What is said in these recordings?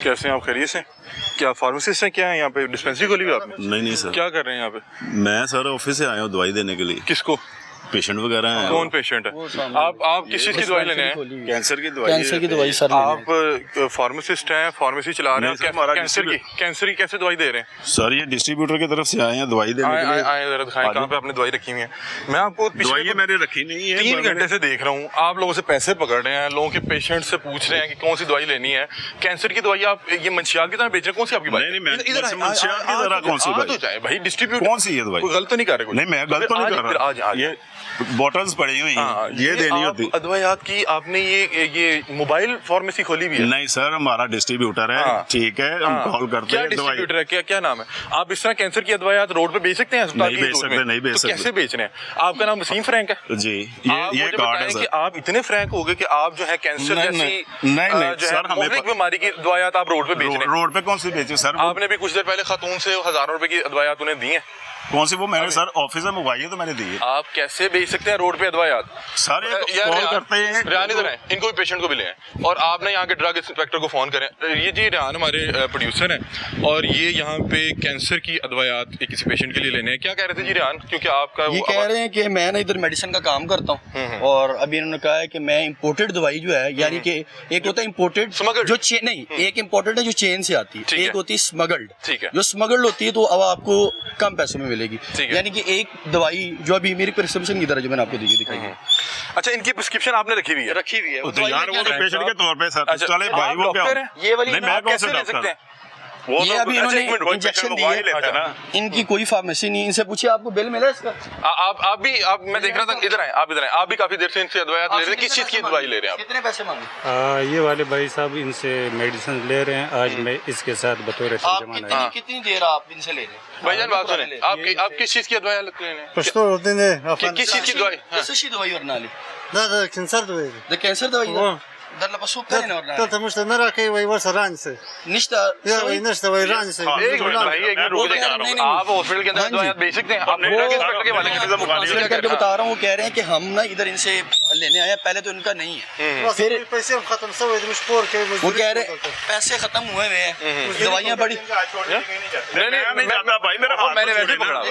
कैसे हैं आप? खैरियत से? क्या फार्मासिस्ट हैं? क्या है यहाँ पे डिस्पेंसरी खोली हुई आपने? नहीं सर। क्या कर रहे हैं यहाँ पे? मैं सर ऑफिस से आया हूँ दवाई देने के लिए। किसको? पेशेंट वगैरह हैं। कौन पेशेंट है? आप किस चीज़ की दवाई लेने हैं? कैंसर की दवाई। कैंसर की दवाई सर। आप फार्मासिस्ट हैं, फार्मेसी चला रहे हैं, कैंसर की कैसे दवाई दे रहे हैं? सर ये डिस्ट्रीब्यूटर की तरफ से आए हैं दवाई देने के लिए। आए जरा दिखाएं कहाँ पे आपने दवाई रखी हुई है। मैं आपको दवाई मैंने रखी नहीं है। 3 घंटे से देख रहा हूँ, आप लोगों से पैसे पकड़ रहे हैं, लोगों के पेशेंट से पूछ रहे हैं कि कौन सी दवाई लेनी है। कैंसर की दवाई आप ये मंशियात की तरह बेच रहे हैं, कौन सी आपकी दवाई? नहीं मंशियात की तरह कौन सी दवाई? भाई डिस्ट्रीब्यूटर कौन सी है दवाई? कोई गलत तो नहीं कर रहे? नहीं मैं गलत तो नहीं कर रहा। ये बॉटल्स पड़ी हुई हैं, ये देनी होती। अद्वैयात की आपने ये मोबाइल फार्मेसी खोली हुई है? नहीं सर, हमारा डिस्ट्रीब्यूटर है। ठीक है, हम कॉल करते हैं। डिस्ट्रीब्यूटर है? क्या नाम है? आप इस तरह कैंसर की अद्वैयात रोड पे बेच सकते हैं? नहीं बेच सकते, नहीं बेच सकते। कैसे बेच रहे हैं? आपका नाम वसीम फ्रैंक है जी। ये कार्ड है सर। आप इतने फ्रैंक हो गए कि आप जो है कैंसर जैसी सर हमें बीमारी की दवाइयात आप रोड पे बेच रहे हैं। रोड पे कौन सी बेचे सर? आपने भी कुछ देर पहले खातून से हजारों रुपए की दवाइयात उन्हें दी है। कौन सी? वो मैंने सर ऑफिस में मंगवाई है तो मैंने दी है। आप कैसे बेच सकते हैं रोड पे दवाइयात? सर कॉल करते हैं, रेहान इधर है, इनको भी पेशेंट को भी ले आए और आपने यहाँ के ड्रग इंस्पेक्टर को फोन करें। ये जी रेहान हमारे प्रोड्यूसर हैं और ये यहाँ पे कैंसर की अद्वैयात किसी पेशेंट के लिए लेने हैं। क्या कह रहे थे जी रेहान? क्योंकि आपका ये कह रहे हैं कि मैं ना इधर मेडिसिन का काम करता हूँ और अभी इन्होंने कहा है कि मैं इम्पोर्टेड दवाई जो है, यानी कि एक होता है इम्पोर्टेड जो नहीं, एक इम्पोर्टेड है जो चेन से आती है, एक होती है स्मगल्ड। ठीक है। जो स्मगल्ड होती है तो अब आपको कम पैसों में मिलेगी, यानी कि एक दवाई जो अभी मेरी प्रिस्क्रिप्शन की तरह जो मैंने आपको दिखाई है। अच्छा, इनकी प्रिस्क्रिप्शन आपने रखी हुई है? रखी हुई है तो यार वो तो पेशेंट के तौर पे सर। चले भाई वो क्या ये वाली नहीं, मैं कैसे ले सकते हैं? वो ये अभी इन्होंने इंजेक्शन दिए हैं ना, इनकी कोई फार्मेसी नहीं। इनसे पूछिए आपको बिल मिला इसका? आप मैं देख रहा था, इधर आए आप, इधर आए आप भी काफी देर से इनसे दवाइयात ले रहे हैं। किस चीज की दवाई ले रहे हैं आप? कितने पैसे मांगे? ये वाले भाई साहब इनसे मेडिसिन ले रहे हैं। आज मैं इसके साथ बतौर आप कितनी देर आप इनसे ले रहे हैं? भाईजान बात सुने, आप किस चीज की दवाई ले रहे हैं? किस चीज की दवाई? कैसी दवाई और नाली? Da, cancer doi. The cancer dawai. Dar la pasu care or Tot am să năra că voi vor să ranse. Nishta या वही नष्ट वही ranse. एक मिनट भाई, एक मिनट रुक जाइए। आप हॉस्पिटल के अंदर दवाइयाँ बेच सकते हैं? आप ड्रग इंस्पेक्टर के वाले करके बता रहा हूँ, वो कह रहे हैं कि हम ना इधर इनसे लेने आए, पहले तो इनका नहीं है, फिर पैसे हम खत्म सब इधर स्पोर के वो कह रहे पैसे खत्म हुए हैं, दवाइयाँ बड़ी मैंने वैसे पकड़ा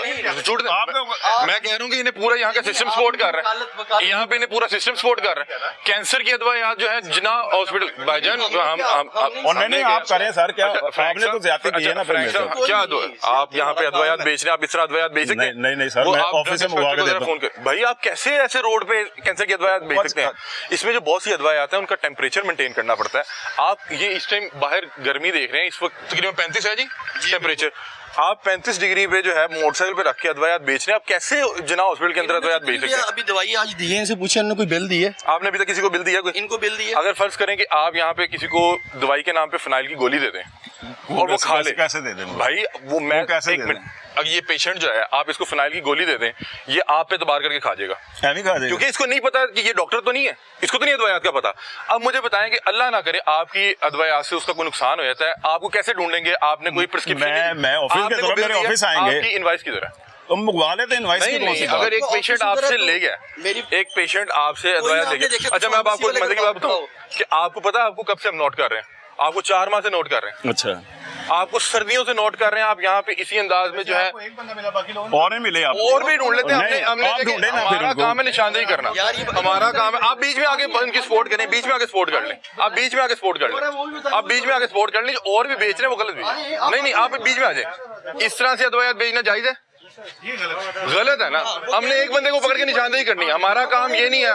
झूठ। मैं कह रहा हूँ कि इन्हें पूरा यहाँ का सिस्टम सपोर्ट कर रहा है, यहाँ पे इन्हें पूरा सिस्टम सपोर्ट कर रहा है। कैंसर की दवाइयाँ जो है जिना हॉस्पिटल भाईजान नहीं आप करें सर, क्या आपने तो ज्यादा की है ना? क्या आप यहाँ पे अद्वैयात बेच रहे हैं? आप इस तरह अद्वैयात बेच सकते हैं? नहीं सर, मैं ऑफिस से मंगवा के देता हूं। भाई आप कैसे ऐसे रोड पे कैंसर की अद्वैयात बेच सकते हैं? इसमें जो बहुत सी अद्वैयात है उनका टेम्परेचर मेंटेन करना पड़ता है। आप ये इस टाइम बाहर गर्मी देख रहे हैं, इस वक्त तकरीबन 35 है जी टेम्परेचर। आप 35 डिग्री पे जो है मोटरसाइकिल पे रख के अद्वैयात बेच रहे हैं। आप कैसे जना हॉस्पिटल के अंदर अद्वैयात बेच सकते हैं? अभी दवाई आज दी है, इनसे पूछे इन्होंने कोई बिल दी है? आपने अभी तक किसी को बिल दिया? कोई इनको बिल दी है? अगर फर्ज करें कि आप यहाँ पे किसी को दवाई के नाम पे फिनाइल की गोली दे दें और वो खा ले, कैसे दे दें भाई? वो मैं कैसे एक मिनट, अगर ये पेशेंट जो है आप इसको फिनाइल की गोली दे दें, ये आप पे तबार करके खा जाएगा, क्योंकि इसको नहीं पता कि ये डॉक्टर तो नहीं है, इसको तो नहीं अद्वैयात का पता। अब मुझे बताएं कि अल्लाह ना करे आपकी अद्वैयात से उसका कोई नुकसान हो जाता है, आपको कैसे ढूंढेंगे? आपने कोई प्रिस्क्रिप्शन? मैं ऑफिस के तरफ, मेरे ऑफिस आएंगे, आपकी इनवाइस किधर है? तुम मंगवा लेते हैं इनवाइस की। नहीं, अगर एक पेशेंट आपसे ले गया, एक पेशेंट आपसे अद्वैयात ले गया, अच्छा मैं आपको मजे की बात बताऊं कि आपको पता है आपको कब से हम नोट कर रहे हैं? आपको 4 माह से नोट कर रहे हैं। अच्छा, आपको सर्दियों से नोट कर रहे हैं। आप यहाँ पे इसी अंदाज में जो है और नहीं मिले, आप और भी ढूंढ लेते हैं। हमारा काम है निशानदेही करना, हमारा काम है। आप बीच में आके उनकी सपोर्ट करें, बीच में आके सपोर्ट कर लें, आप बीच में आके सपोर्ट कर लें, आप बीच में आके सपोर्ट कर लें। और भी बेच रहे हैं वो गलत भी नहीं, आप बीच में आ जाए। इस तरह से अद्वैयात बेचना जायज है? गलत है ना? हमने एक बंदे को पकड़ के निशानदेही करनी है, हमारा काम ये नहीं है।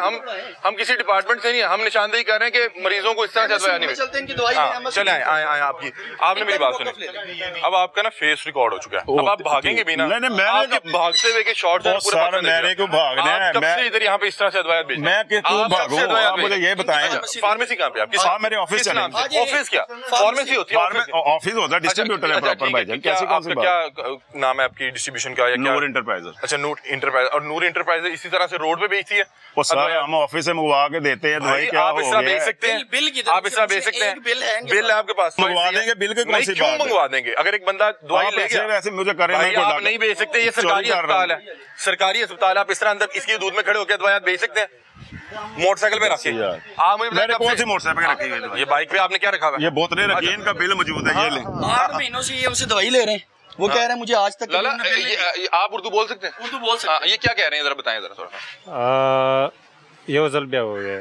हम किसी डिपार्टमेंट से नहीं है, हम निशानदेही कर रहे हैं कि मरीजों को इस तरह से अद्वैयात नहीं। चले आए आपने मेरी बात सुनी। अब आपका ना फेस रिकॉर्ड हो चुका है, अब आप भागेंगे भी ना। आपके भागते हुए के शॉर्ट्स मेरे को भागना है, मैं इधर यहाँ पे इस तरह से अद्वैयात बेच, मैं क्यों भागूं? मुझे ये बताएं, फार्मेसी कहाँ पे आपकी? मेरे ऑफिस चलें। ऑफिस क्या फार्मेसी होती है? ऑफिस होता है, डिस्ट्रीब्यूटर है प्रॉपर भाईजान। क्या नाम है आपकी डिस्ट्रीब्यूशन का या क्या? नूर इंटरप्राइजेस। अच्छा, नूर इंटरप्राइज। और नूर इंटरप्राइज इसी तरह से रोड पे बेचती है वो सारे हम ऑफिस से मंगवा के देते हैं दवाई। क्या आप हो इस तरह गया बेच सकते हैं? बिल की आप इस तरह बेच सकते हैं? बिल है आपके पास? मंगवा देंगे, बिल की कौन नहीं, सी क्यों बात है? मंगवा देंगे? अगर एक बंदा दवाई ले गया, ऐसे मुझे करें भाई मैं कोई आप डॉक्टर- नहीं बेच सकते, ये सरकारी चोरी कर रहा अस्पताल है, सरकारी अस्पताल। आप इस तरह अंदर इसकी दूध में खड़े होकर दवाई बेच सकते हैं मोटरसाइकिल पे रख के? आप मुझे मैंने बताइए कौन कब सी से- मोटरसाइकिल पे रखी हुई है? ये बाइक पे आपने क्या रखा हुआ है? ये बोतलें रखी हैं, इनका बिल मौजूद है, ये लें। 8 महीनों से ये उनसे दवाई ले रहे हैं, वो कह रहे हैं मुझे आज तक लाला, किसी ने बिल नहीं दिया। आप उर्दू बोल सकते हैं? उर्दू बोल सकते हैं। ये क्या कह रहे हैं, जरा बताएं जरा थोड़ा सा। ये वजल भी हो गया।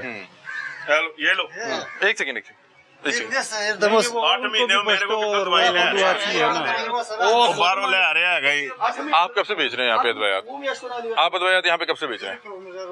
हेलो, ये लो। एक सेकंड, एक सेकंड। 8 महीने में मेरे को कितना दवाई ले आ रहा है? वो बाहरों ले आ रहा है गई। आप कब से बेच रहे हैं यहाँ पे दवाइयात? आप दवाइयात यहाँ पे कब से बेच रहे हैं?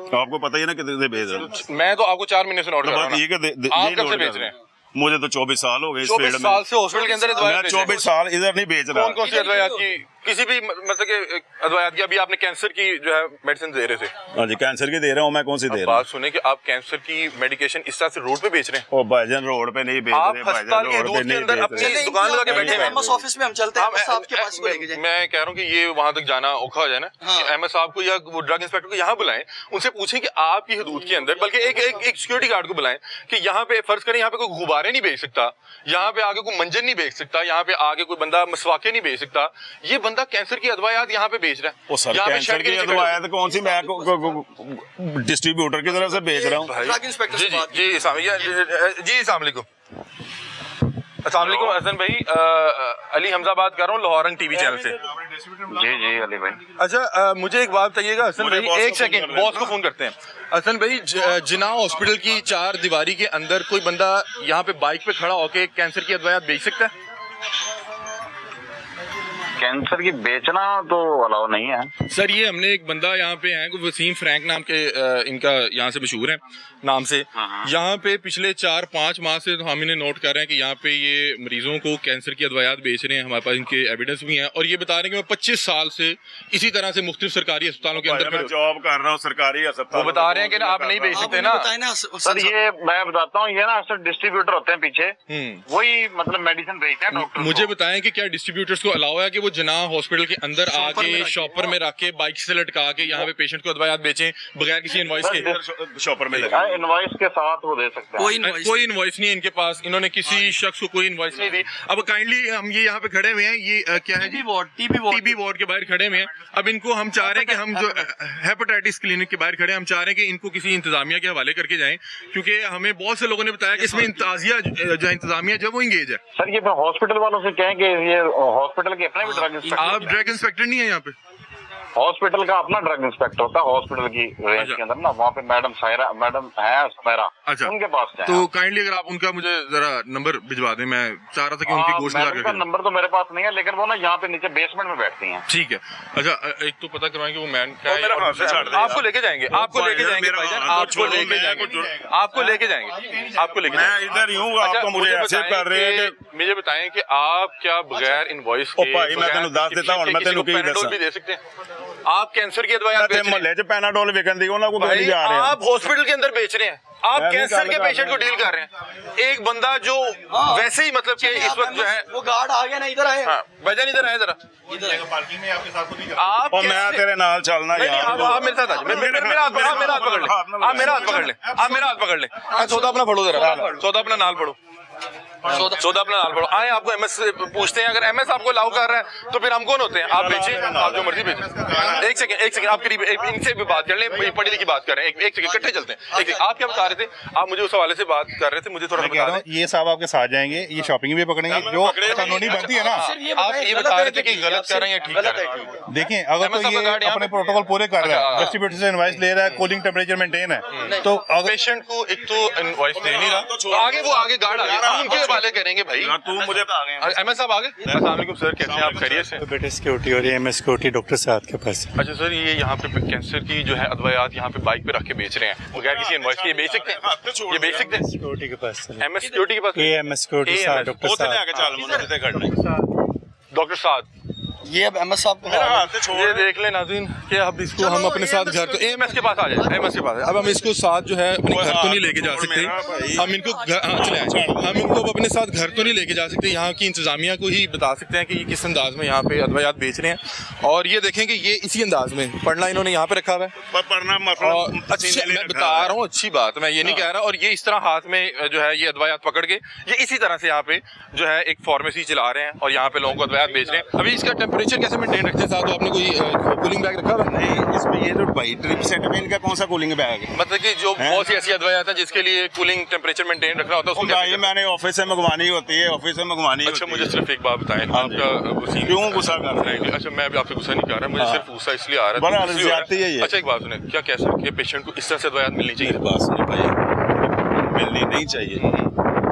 तो आपको पता ही है ना कितने से भेज रहे हैं। मैं तो आपको 4 महीने से नोट कर रहा बात ये हूँ। कि आप ये कब से नोट बेच कर रहे हैं? मुझे तो 24 साल हो गए इस 24 फील्ड साल में। से हॉस्पिटल के अंदर दवाई मैं बेच रहे हैं। 24 साल इधर नहीं बेच रहा। कौन कौन सी अद्वैयात की, किसी भी मतलब के अद्वैयात की? अभी आपने कैंसर की जो है मेडिसिन दे रहे थे। हाँ जी, कैंसर की दे रहा हूँ मैं। कौन सी दे रहा बात सुने कि आप कैंसर की मेडिकेशन इस तरह से रोड पे बेच रहे हैं। हूँ? भाईजान रोड पे नहीं बेच आप रहे, अस्पताल भाईजान के रोड पे दूध के नहीं अंदर बेच अपनी रहे। दुकान लगा के बैठे हैं। एमएस ऑफिस में हम चलते हैं, एमएस साहब के पास को लेके जाएं। मैं कह रहा हूँ कि ये वहां तक जाना औखा हो जाए ना, हाँ। एमएस साहब को या वो ड्रग इंस्पेक्टर को यहाँ बुलाएं, उनसे पूछें कि आपकी हदूद के अंदर, बल्कि एक सिक्योरिटी गार्ड को बुलाएं कि यहाँ पे फर्ज करें यहाँ पे कोई गुब्बारे नहीं बेच सकता, यहाँ पे आगे कोई मंजन नहीं बेच सकता, यहाँ पे आगे कोई बंदा मसवाके नहीं बेच सकता। ये बंदा कैंसर की अदवायात यहाँ पे बेच रहा है। वो सर यहाँ पे कैंसर शेड के की नीचे दवाई तो कौन सी मैं डिस्ट्रीब्यूटर की तरफ से बेच रहा हूँ। ड्रग इंस्पेक्टर जी से जी बात जी जी अस्सलाम वालेकुम। अस्सलाम वालेकुम हसन भाई, अली हमजा बात कर रहा हूँ लाहौरंग टीवी चैनल से। जी जी अली भाई। अच्छा, मुझे एक बात बताइएगा हसन मुझे भाई, बॉस एक को फोन सेकंड, कर रहे बॉस को फोन करते हैं। हसन भाई, जिना हॉस्पिटल की 4 दीवारी के अंदर कोई बंदा यहाँ पे बाइक पे खड़ा होके कैंसर की अदवायात बेच सकता है? कैंसर की बेचना तो अलाउ नहीं है सर, ये हमने एक बंदा यहाँ पे है, वसीम फ्रैंक नाम के, इनका यहाँ से मशहूर है नाम से, यहाँ पे पिछले 4-5 माह से हम इन्हें नोट कर रहे हैं कि यहाँ पे ये मरीजों को कैंसर की अदवायात बेच रहे हैं। हमारे पास इनके एविडेंस भी हैं और ये बता रहे हैं कि मैं 25 साल से इसी तरह से मुख्तलिफ सरकारी अस्पतालों के अंदर मैं जॉब कर रहा हूँ सरकारी अस्पताल। वो बता रहे हैं कि ना आप नहीं बेच सकते ना। बताए ना सर। ये मैं बताता हूँ, ये ना अक्सर डिस्ट्रीब्यूटर होते हैं पीछे, वही मतलब मेडिसिन बेचते हैं डॉक्टर। मुझे बताएं कि क्या डिस्ट्रीब्यूटर्स को अलाउ है कि वो जना हॉस्पिटल के अंदर आके शॉपर में रख के बाइक से लटका के यहाँ पे पेशेंट को अदवायात बेचें बगैर किसी इनवॉइस के? शॉपर में लगा इनवॉइस के साथ वो दे सकते हैं। कोई इनवॉइस नहीं है इनके पास, इन्होंने किसी शख्स को कोई इनवॉइस नहीं दी। अब काइंडली हम ये यहाँ पे खड़े हुए हैं, ये क्या है जी, टीबी वार्ड के बाहर खड़े हुए हैं। अब इनको हम चाह रहे हैं कि हम जो हेपेटाइटिस क्लिनिक के बाहर खड़े हैं, हम चाह रहे हैं कि इनको किसी इंतजामिया के हवाले करके जाएं, क्योंकि हमें बहुत से लोगों ने बताया कि इसमें इंतजामिया जो वो इंगेज है। सर ये हॉस्पिटल वालों से कहें कि ये हॉस्पिटल के अपने भी ड्रग आप इंस्पेक्टर, ड्रग इंस्पेक्टर नहीं है यहाँ पे? हॉस्पिटल का अपना ड्रग इंस्पेक्टर होता है हॉस्पिटल की रेंज अच्छा। के अंदर ना, वहाँ पे मैडम सायरा मैडम है सुमेरा, अच्छा। उनके पास जाएं। तो काइंडली अगर आप उनका मुझे जरा नंबर भिजवा दें, मैं चाह रहा था कि उनकी गोश्त मैडम का नंबर तो मेरे पास नहीं है, लेकिन वो ना यहाँ पे नीचे बेसमेंट में बैठती हैं। ठीक है। अच्छा, एक तो पता करवाएं कि वो मैन क्या मेरा हाथ से छाड़ है। दे आपको लेके जाएंगे, आपको लेके जाएंगे मेरा भाईजान, हाथ आपको छोड़ो, लेके मैं जाएंगे, कुछ- आपको लेके जाएंगे, आपको लेके मैं जाएंगे। इधर ही हूँ, अच्छा, आपको मुझे ऐसे बताएं कर रहे हैं कि मुझे बताएं कि आप क्या बगैर इनवॉइस ओ के, भाई, मैं बगैर तेनू दस देता हूं, मैं किसी तेनू को की पैराडोल दसां। भी दे सकते हैं? आप कैंसर की दवाइयां बेच रहे हैं? मोहल्ले च पैनाडोल विकन दी उन्होंने को भाई, नहीं जा रहे हैं। आप हॉस्पिटल के अंदर बेच रहे हैं, आप मैं भी कैंसर गल के कर पेशेंट रहा को डील कर रहे हैं। एक बंदा जो वैसे ही मतलब कि इस वक्त जो है, वो गार्ड आ गया ना, इधर आए। हाँ, भाईजान इधर आए जरा। आप और मैं कैसे- तेरे नाल चलना नहीं, नहीं, यार। आप मेरे साथ आ जाओ, मेरा हाथ पकड़ ले, आप मेरा हाथ पकड़ ले, आप मेरा हाथ पकड़ ले, सौदा अपना पढ़ो जरा, सौदा अपना नाल पढ़ो, सौदा अपना नाल पढ़ो। आए, आपको एमएस से पूछते हैं, अगर एमएस आपको अलाउ कर रहा है तो फिर हम कौन होते हैं? आप बेचिए, आप जो मर्जी बेचिए। एक सेकंड, आप करीब इनसे भी बात कर लें, पढ़ी लिखी बात कर रहे हैं। एक सेकंड, इकट्ठे चलते हैं। एक सेकंड, आप क्या बता रहे थे? आप मुझे उस हवाले से बात कर रहे थे, मुझे थोड़ा बता दें। ये साहब आपके साथ जाएंगे, ये शॉपिंग भी पकड़ेंगे, जो कानूनी बनती है ना। आप ये बता रहे थे कि गलत कर रहे हैं या ठीक कर रहे हैं? देखें, अगर तो MSF का गार्ड ये यहाँ अपने पे- प्रोटोकॉल पूरे कर रहा अच्छा, है, डिस्ट्रीब्यूटर से इनवॉइस ले रहा है, कूलिंग टेम्परेचर मेंटेन है, तो अगर पेशेंट को एक तो इनवॉइस दे नहीं रहा, आगे वो आगे गार्ड आ गया, हम उनके हवाले करेंगे भाई। तू मुझे एमएस साहब आ गए। अस्सलाम वालेकुम सर, कैसे हैं आप? खैरियत से? बेटे सिक्योरिटी और एमएस सिक्योरिटी डॉक्टर साहब के पास। अच्छा सर, ये यहाँ पे कैंसर की जो है अदवायात यहाँ पे बाइक पे रख के बेच रहे हैं बगैर किसी इनवॉइस के, ये बेच सकते हैं? ये बेच सकते हैं? सिक्योरिटी के पास एमएस सिक्योरिटी के पास? एमएस सिक्योरिटी साहब डॉक्टर उतने साहब। आगे चल मुझे ते खड़ना। डॉक्टर साहब, ये अब एमएस साहब मेरा का हाथ से छोड़ ये देख ले नाज़रीन कि अब इसको हम अपने साथ घर तो एएमएस के पास आ जाए, एएमएस के पास। अब हम इसको साथ जो है अपने घर तो नहीं लेके जा सकते, हम इनको चले आए, हम इनको अब अपने साथ घर तो नहीं लेके जा सकते। यहाँ की इंतजामिया को ही बता सकते हैं कि ये किस अंदाज में यहाँ पे अद्वियात बेच रहे हैं। और ये देखें कि ये इसी अंदाज में पढ़ना इन्होंने यहाँ पे रखा हुआ है। पढ़ना और मतलब अच्छा, मैं बता रहा हूँ अच्छी बात, मैं ये नहीं कह रहा। और ये इस तरह हाथ में जो है ये अद्वियात पकड़ के ये इसी तरह से यहाँ पे जो है एक फार्मेसी चला रहे हैं और यहाँ पे लोगों को अद्वियात बेच रहे हैं। अभी इसका टेम्परेचर कैसे मेंटेन रखते हैं साथ? तो आपने कोई कूलिंग बैग रखा हुआ है? नहीं, इसमें ये जो भाई ड्रिप सेट में इनका कौन सा कूलिंग बैग है? मतलब कि जो बहुत सी ऐसी अद्वियात हैं जिसके लिए कूलिंग टेम्परेचर मेंटेन रखना होता है, उसको भाई कैसे? मैंने ऑफिस से मंगवानी होती है, ऑफिस से मंगवानी अच्छा, होती मुझे है। सिर्फ एक बात बताएं, आपका उसी क्यों गुस्सा कर रहे हैं? अच्छा, मैं भी आपसे गुस्सा नहीं कर रहा, मुझे सिर्फ गुस्सा इसलिए आ रहा बड़ा है, इसलिए हो रहा ज्यादती है ये। अच्छा, एक बात सुने, क्या कह सकते हैं पेशेंट को इस तरह से अद्वियात मिलनी चाहिए? बात सुनिए भाई, मिलनी नहीं चाहिए,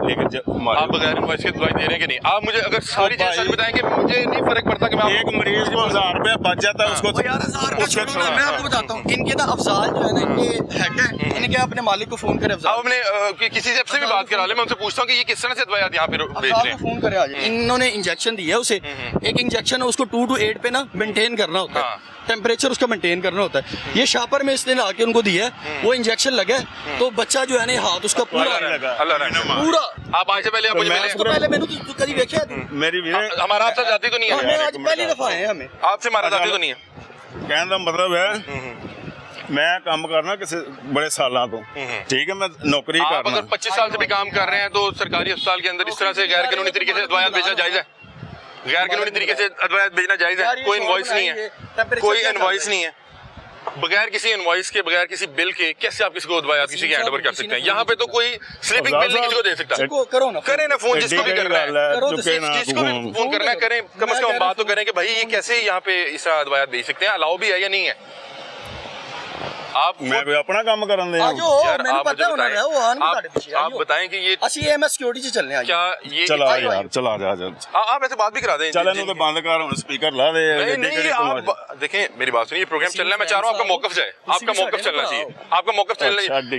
लेकिन जब आप बगैर इनवॉइस के दवाई दे रहे हैं कि नहीं? आप मुझे अगर सारी चीजें सच बताएंगे, मुझे नहीं फर्क पड़ता कि मैं एक मरीज को 1000 रुपया बच जाता है, उसको यार 1000 का छोड़ो ना, मैं आपको बताता हूँ इनके ना अफजाल जो है ना, इनके हेड है, इनके अपने मालिक को फोन करे अफजाल। आप अपने किसी से भी बात करा ले, मैं उनसे पूछता हूँ कि ये किस तरह से अद्वियात यहाँ पे बेच रहे हैं। फोन करे आज। इन्होंने इंजेक्शन दिया है उसे, एक इंजेक्शन है उसको 2 to 8 पे ना मेंटेन करना होता है, टेम्परेचर उसका मेंटेन करना होता है। ये शापर में इसने आके उनको दिया है, वो इंजेक्शन लगा तो बच्चा जो है ना हाथ उसका पूरा पूरा। आप आज से पहले आप मुझे मिले? तो पहले मैंने तो कभी देखा है मेरी भी हमारा आपसे जाती तो नहीं हमें है? आज पहली दफा है हमें। आपसे हमारा जाती तो नहीं है? कहने का मतलब है मैं काम करना किसी बड़े सालों तो, ठीक है, मैं नौकरी आप करना। अगर 25 साल से भी काम कर रहे हैं तो सरकारी अस्पताल के अंदर इस तरह से गैर कानूनी तरीके से अद्वियात बेचना जायज है? गैर कानूनी तरीके से अद्वियात बेचना जायज है? कोई इनवॉइस नहीं है, कोई इनवॉइस नहीं है, बगैर किसी इनवॉइस के, बगैर किसी बिल के कैसे आप किसी को अद्वियात किसी के हैंड ओवर कर सकते हैं? यहाँ पे तो कोई स्लीपिंग बिल नहीं किसी को दे सकता। करो ना, करें ना फोन, जिसको भी करना है, जिसको भी है फोन करना है करें, कम से कम बात तो करें कि भाई ये कैसे यहाँ पे इस तरह अद्वियात बेच सकते हैं, अलाउ भी है या नहीं है? आप मैं कोई अपना काम करन दे आज यार, मैंने आप पता मुझे होना है वो आन बताएं, बता पीछे आप बताएं कि ये असली एमएस सिक्योरिटी से चलने आज। क्या ये चला यार, चला जा जा आप ऐसे बात भी करा दें? चल इन्हों तो बंद कर, स्पीकर ला दे। नहीं नहीं, आप देखें मेरी बात सुनिए, ये प्रोग्राम चल रहा है, मैं चाह रहा हूँ आपका मौकफ जाए, आपका मौकफ चलना चाहिए, आपका मौकफ चलना चाहिए।